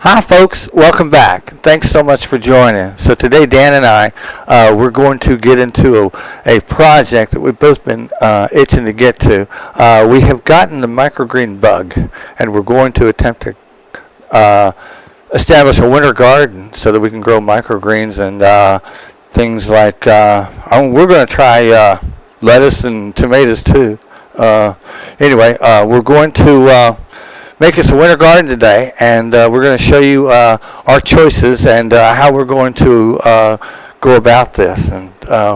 Hi, folks. Welcome back. Thanks so much for joining. So today, Dan and I, we're going to get into a project that we've both been itching to get to. We have gotten the microgreen bug, and we're going to attempt to establish a winter garden so that we can grow microgreens and things like. We're going to try lettuce and tomatoes too. Anyway, we're going to make us a winter garden today, and we're going to show you our choices and how we're going to go about this. And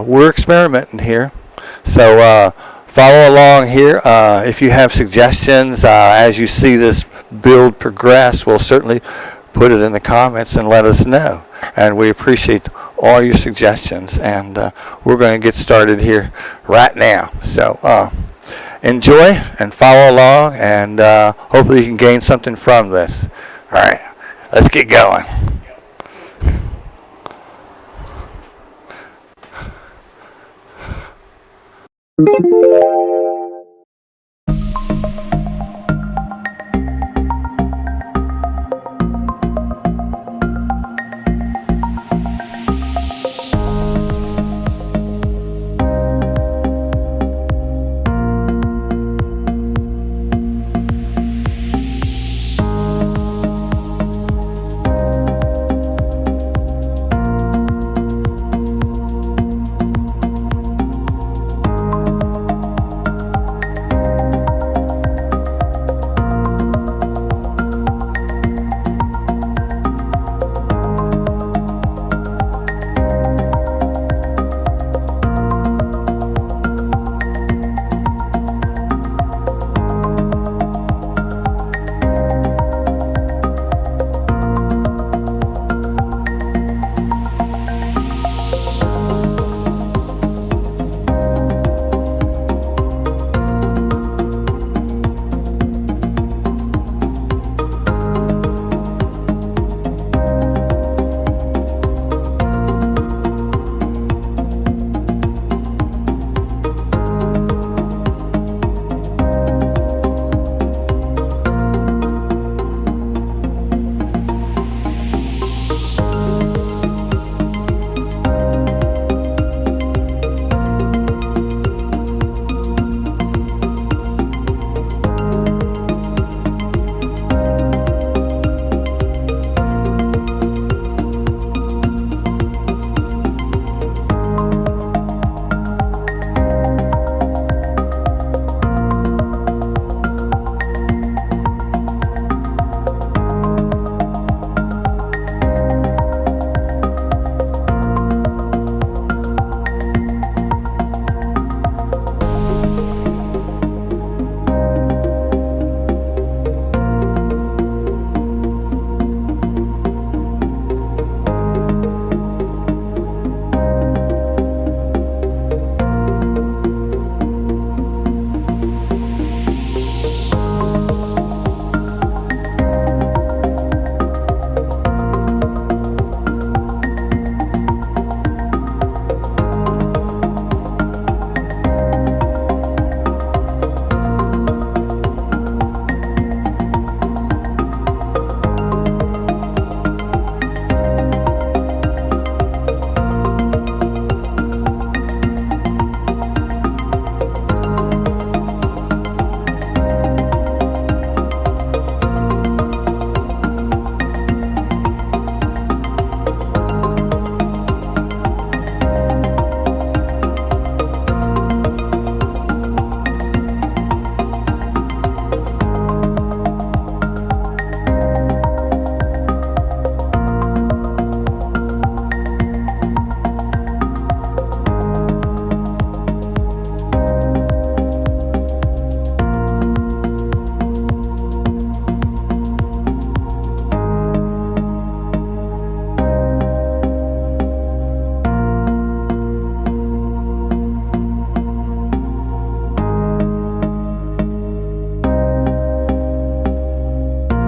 we're experimenting here, so follow along here. If you have suggestions as you see this build progress, we'll certainly put it in the comments and let us know. And we appreciate all your suggestions, and we're going to get started here right now. So enjoy and follow along, and hopefully you can gain something from this. All right, let's get going.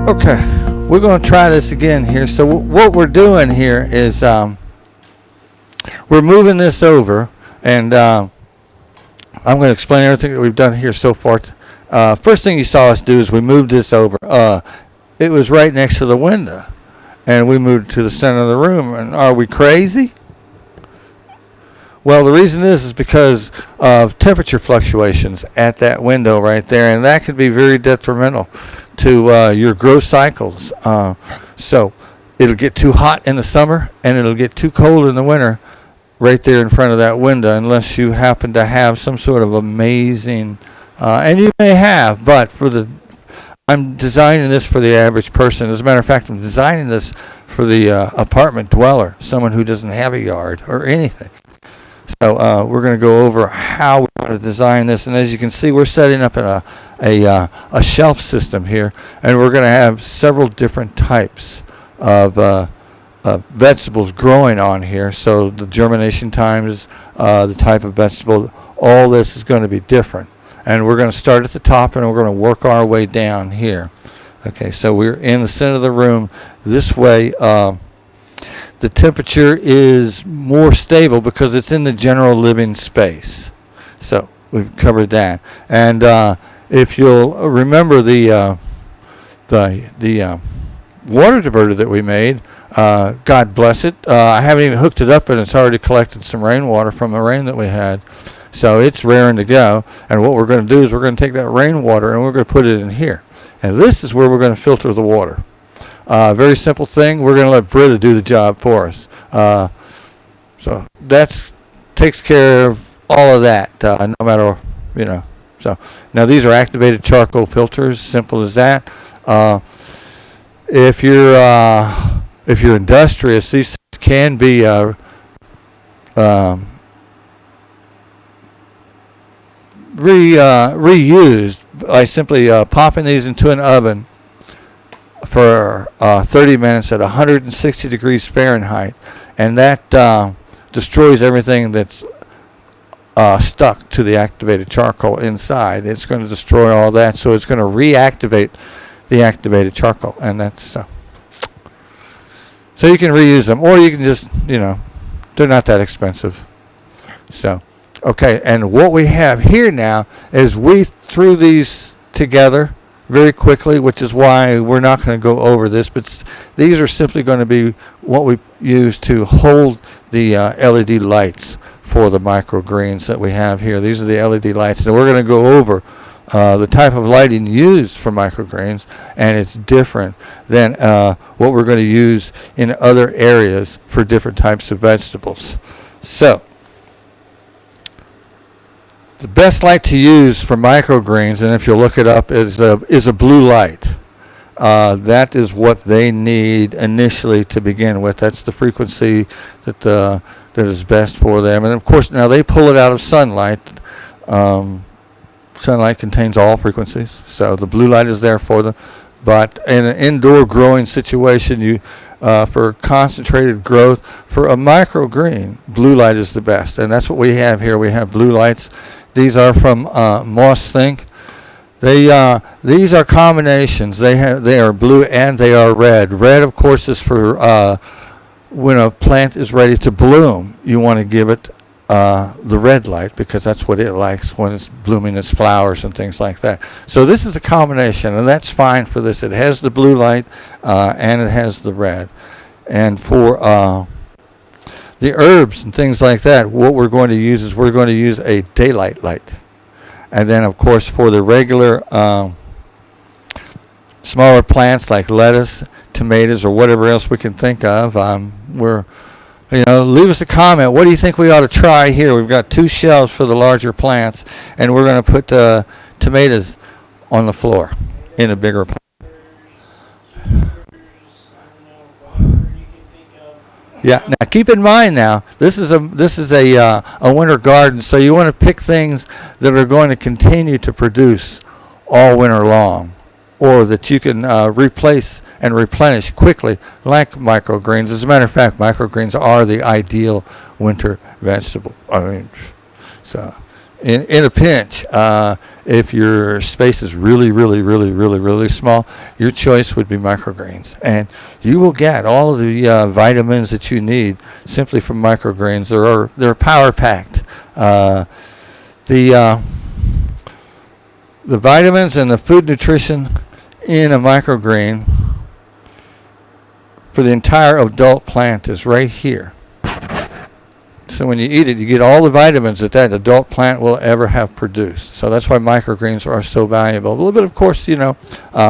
Okay, we're going to try this again here. So what we're doing here is we're moving this over, and I'm going to explain everything that we've done here so far. First thing you saw us do is we moved this over. It was right next to the window. and we moved it to the center of the room. And are we crazy? Well, the reason is because of temperature fluctuations at that window right there, and that could be very detrimental to your growth cycles. So it'll get too hot in the summer, and it'll get too cold in the winter right there in front of that window, unless you happen to have some sort of amazing, and you may have, but I'm designing this for the average person. As a matter of fact, I'm designing this for the apartment dweller, someone who doesn't have a yard or anything. So we're going to go over how we want to design this, and as you can see, we're setting up a shelf system here, and we're going to have several different types of vegetables growing on here. So the germination times, the type of vegetable, all this is going to be different. And we're going to start at the top, and we're going to work our way down here. Okay, so we're in the center of the room. This way, the temperature is more stable because it's in the general living space. So we've covered that. And if you'll remember the water diverter that we made, God bless it. I haven't even hooked it up, and it's already collected some rainwater from the rain that we had. So it's raring to go. And what we're going to do is we're going to take that rainwater and we're going to put it in here. And this is where we're going to filter the water. Very simple thing. We're going to let Britta do the job for us. So that takes care of all of that, no matter, So now these are activated charcoal filters, simple as that. If you're industrious, these can be reused by simply popping these into an oven for 30 minutes at 160 degrees Fahrenheit, and that destroys everything that's stuck to the activated charcoal inside. It's going to destroy all that, so it's going to reactivate the activated charcoal, and that's so you can reuse them, or you can just, they're not that expensive. So, okay, and what we have here now is we threw these together very quickly, which is why we're not going to go over this, but these are simply going to be what we use to hold the LED lights for the microgreens that we have here. These are the LED lights, and we're going to go over the type of lighting used for microgreens, and it's different than what we're going to use in other areas for different types of vegetables. So, the best light to use for microgreens, and if you look it up, is a blue light. That is what they need initially to begin with. That's the frequency that is best for them. And of course, now they pull it out of sunlight. Sunlight contains all frequencies, so the blue light is there for them. But in an indoor growing situation, for concentrated growth, for a microgreen, blue light is the best, and that's what we have here. We have blue lights. These are from Mosthink. These are combinations. They are blue and they are red. Red, of course, is for when a plant is ready to bloom. You want to give it the red light because that's what it likes when it's blooming its flowers and things like that. So this is a combination, and that's fine for this. It has the blue light and it has the red. And for the herbs and things like that, what we're going to use is we're going to use a daylight light. And then, of course, for the regular smaller plants like lettuce, tomatoes, or whatever else we can think of, leave us a comment. What do you think we ought to try here? We've got 2 shelves for the larger plants, and we're going to put tomatoes on the floor in a bigger plant. Yeah. Now keep in mind, now this is a winter garden, so you want to pick things that are going to continue to produce all winter long, or that you can replace and replenish quickly, like microgreens. As a matter of fact, microgreens are the ideal winter vegetable. So in a pinch, if your space is really, really, really, really, really small, your choice would be microgreens. And you will get all of the vitamins that you need simply from microgreens. They're power-packed. The vitamins and the food nutrition in a microgreen for the entire adult plant is right here. So when you eat it, you get all the vitamins that that adult plant will ever have produced. So that's why microgreens are so valuable. A little bit, of course, you can't live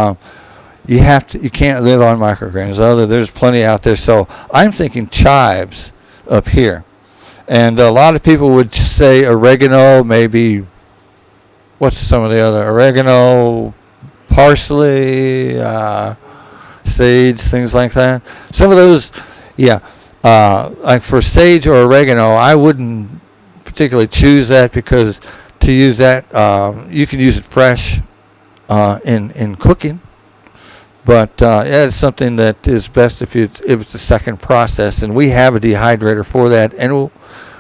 on microgreens. Although there's plenty out there. So I'm thinking chives up here. And a lot of people would say oregano, maybe, what's some of the other, oregano, parsley, sage, things like that. Some of those, yeah. Like for sage or oregano, I wouldn't particularly choose that because to use that, you can use it fresh in cooking. But it's something that is best if it's a second process. And we have a dehydrator for that, and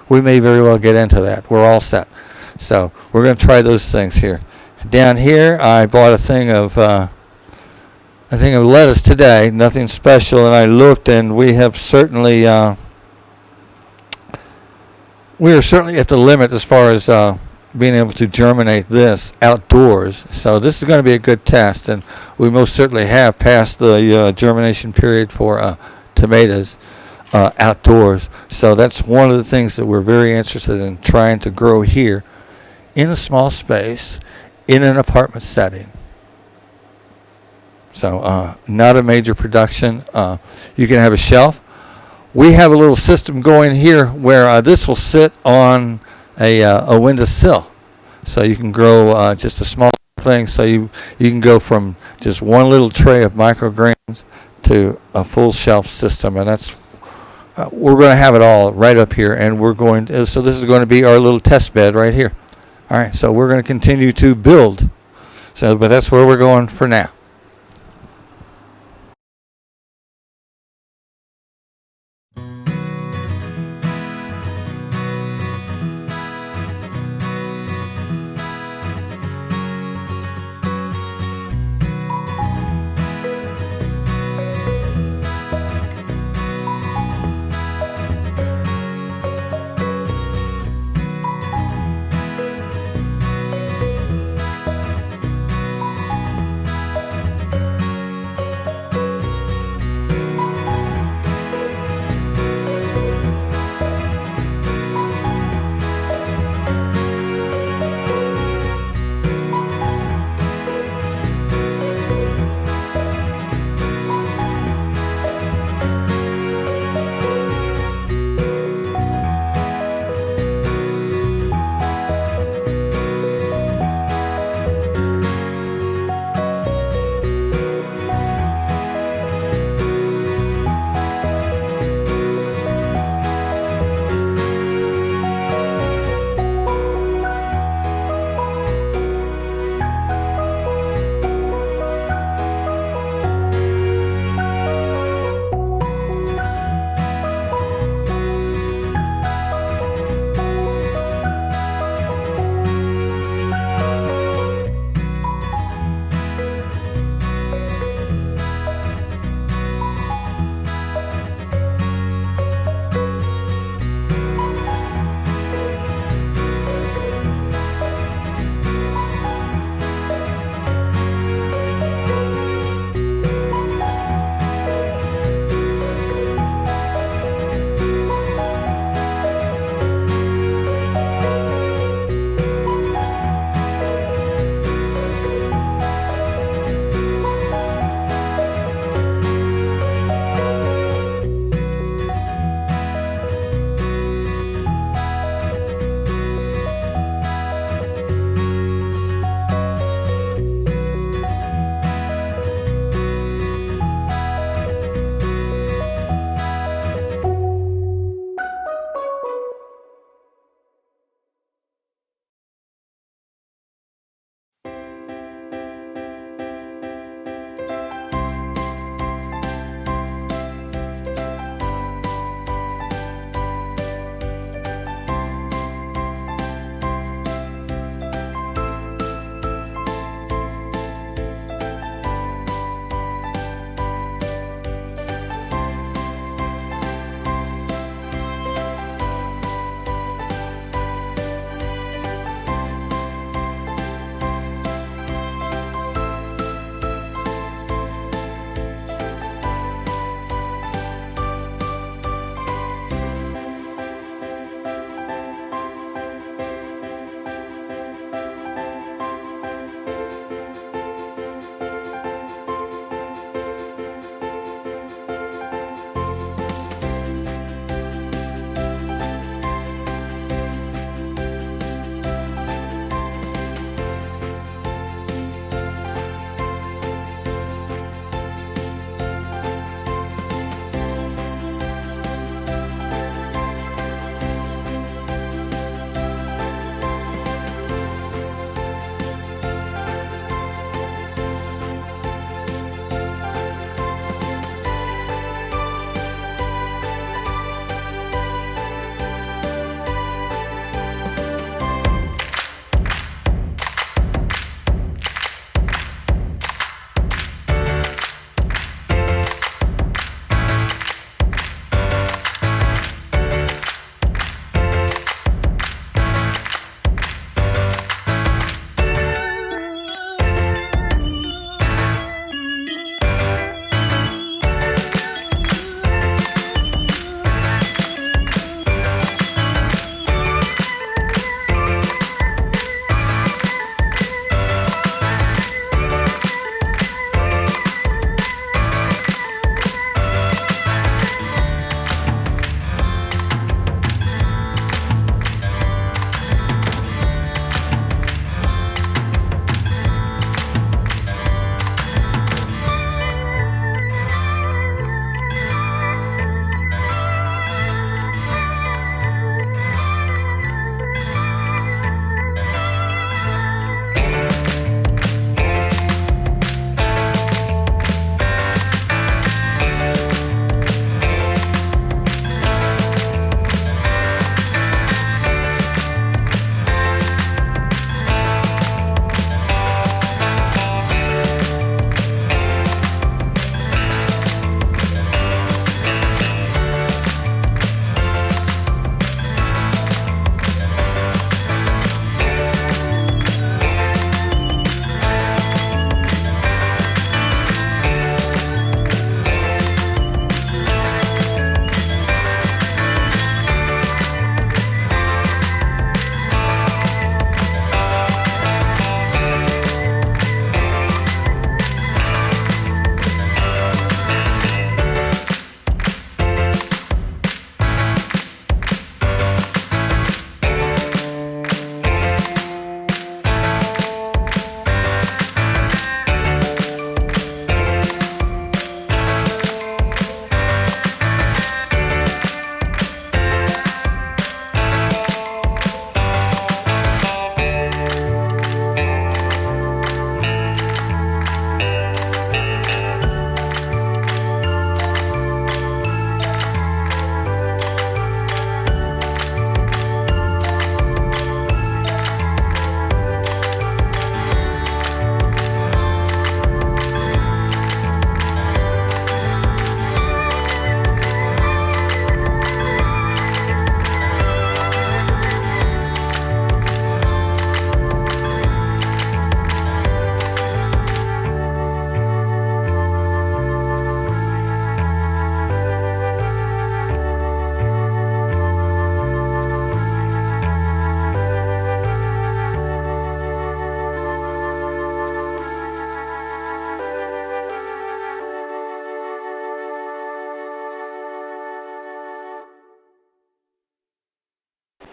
we may very well get into that. We're all set. So we're going to try those things here. Down here, I bought a thing of lettuce today, nothing special, and I looked, and we are certainly at the limit as far as being able to germinate this outdoors. So this is going to be a good test, and we most certainly have passed the germination period for tomatoes outdoors. So that's one of the things that we're very interested in trying to grow here in a small space in an apartment setting. So not a major production. You can have a shelf. We have a little system going here where this will sit on a windowsill. So you can grow just a small thing. So you can go from just one little tray of microgreens to a full shelf system. And that's we're going to have it all right up here. And so this is going to be our little test bed right here. All right, so we're going to continue to build. But that's where we're going for now.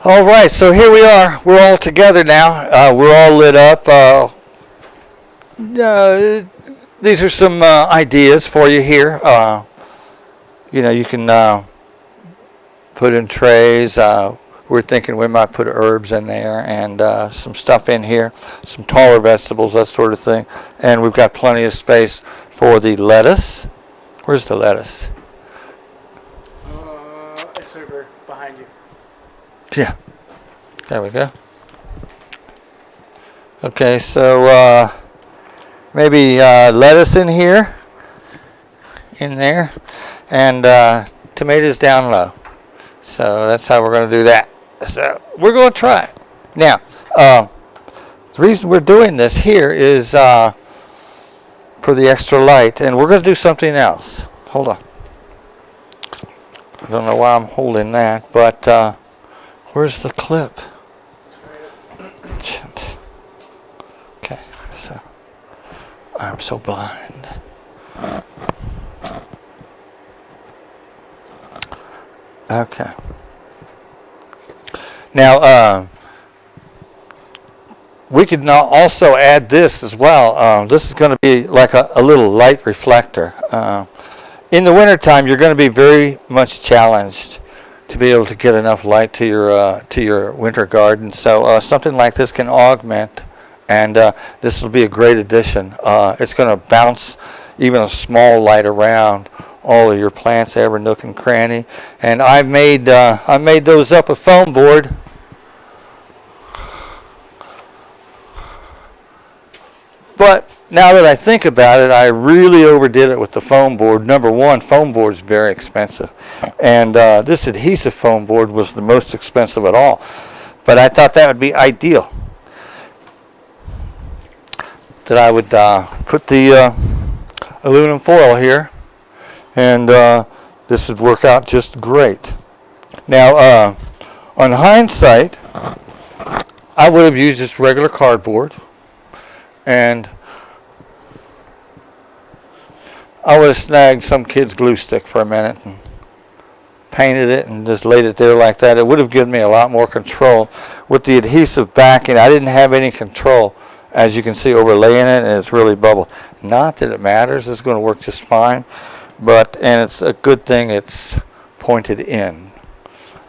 All right, so here we are. We're all together now. We're all lit up. These are some ideas for you here. You can put in trays. We're thinking we might put herbs in there and some stuff in here, some taller vegetables, that sort of thing. And we've got plenty of space for the lettuce. Where's the lettuce? It's over behind you. Yeah. There we go. Okay, so maybe lettuce in here, in there, and tomatoes down low. So that's how we're going to do that. So we're going to try it. Now, the reason we're doing this here is for the extra light, and we're going to do something else. Hold on. I don't know why I'm holding that, but where's the clip? Okay, so I'm so blind. Okay. Now, we could now also add this as well. This is going to be like a little light reflector. In the wintertime, you're going to be very much challenged to be able to get enough light to your winter garden. So something like this can augment, and this will be a great addition. It's going to bounce even a small light around all of your plants, every nook and cranny. And I made those up with foam board. But now that I think about it, I really overdid it with the foam board. Number one, foam board is very expensive. And this adhesive foam board was the most expensive at all. But I thought that would be ideal. That I would put the aluminum foil here, and this would work out just great. Now, on hindsight, I would have used just regular cardboard, and I would have snagged some kid's glue stick for a minute and painted it and just laid it there like that. It would have given me a lot more control. With the adhesive backing, I didn't have any control. As you can see, overlaying it, and it's really bubbled. Not that it matters. It's going to work just fine. And it's a good thing it's pointed in.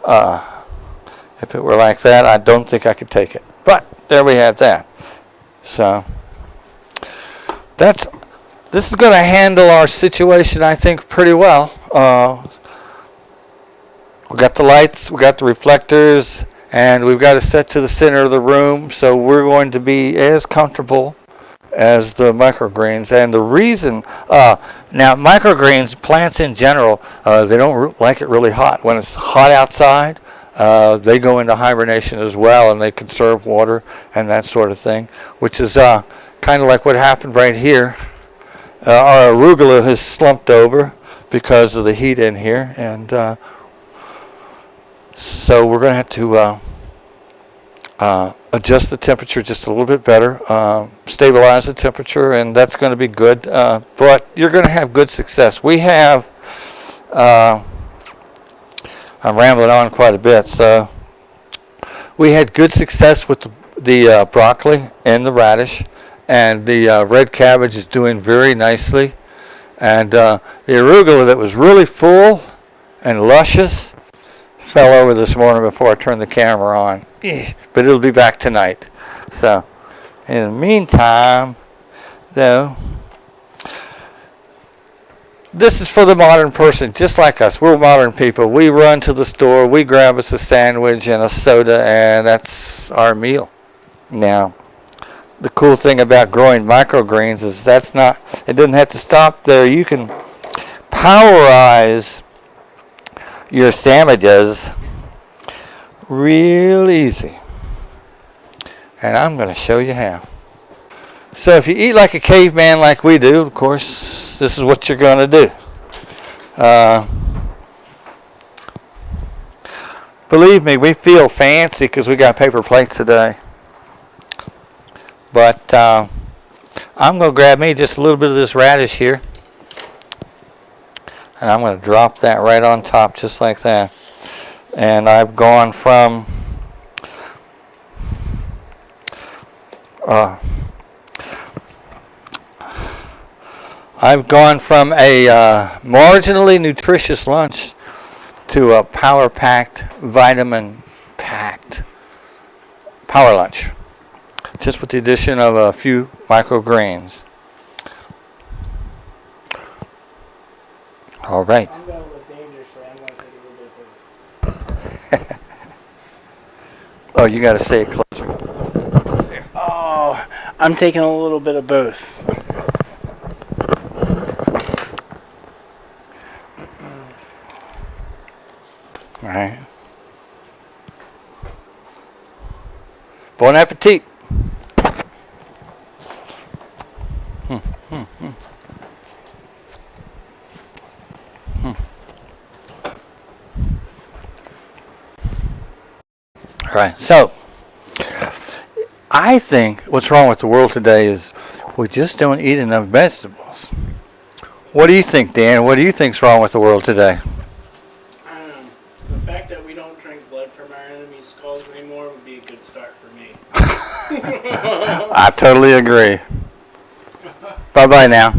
If it were like that, I don't think I could take it. But there we have that. So this is going to handle our situation, I think, pretty well. We got the lights, we got the reflectors, and we've got it set to the center of the room, so we're going to be as comfortable as the microgreens. And the reason, now microgreens, plants in general, they don't like it really hot. When it's hot outside, they go into hibernation as well, and they conserve water and that sort of thing, which is kind of like what happened right here. Our arugula has slumped over because of the heat in here, and so we're going to have to adjust the temperature just a little bit better, stabilize the temperature, and that's going to be good. But you're going to have good success. We have, I'm rambling on quite a bit, so we had good success with the broccoli and the radish, and the red cabbage is doing very nicely. And the arugula that was really full and luscious fell over this morning before I turned the camera on. But it'll be back tonight. So, in the meantime, though, this is for the modern person, just like us. We're modern people. We run to the store, we grab us a sandwich and a soda, and that's our meal. Now, the cool thing about growing microgreens is it doesn't have to stop there. You can powerize your sandwiches real easy, and I'm going to show you how. So if you eat like a caveman like we do, of course, this is what you're going to do. Believe me, we feel fancy because we got paper plates today. But I'm going to grab me just a little bit of this radish here, and I'm going to drop that right on top just like that. And I've gone from Uh, I've gone from a marginally nutritious lunch to a power-packed, vitamin-packed power lunch. Just with the addition of a few microgreens. All right. I'm going with dangerously. I'm going to take a little bit of both. Oh, you got to say it closer. Oh, I'm taking a little bit of both. All right. Bon appetit. All right. So, I think what's wrong with the world today is we just don't eat enough vegetables. What do you think, Dan? What do you think's wrong with the world today? The fact that we don't drink blood from our enemies' skulls anymore would be a good start for me. I totally agree. Bye-bye now.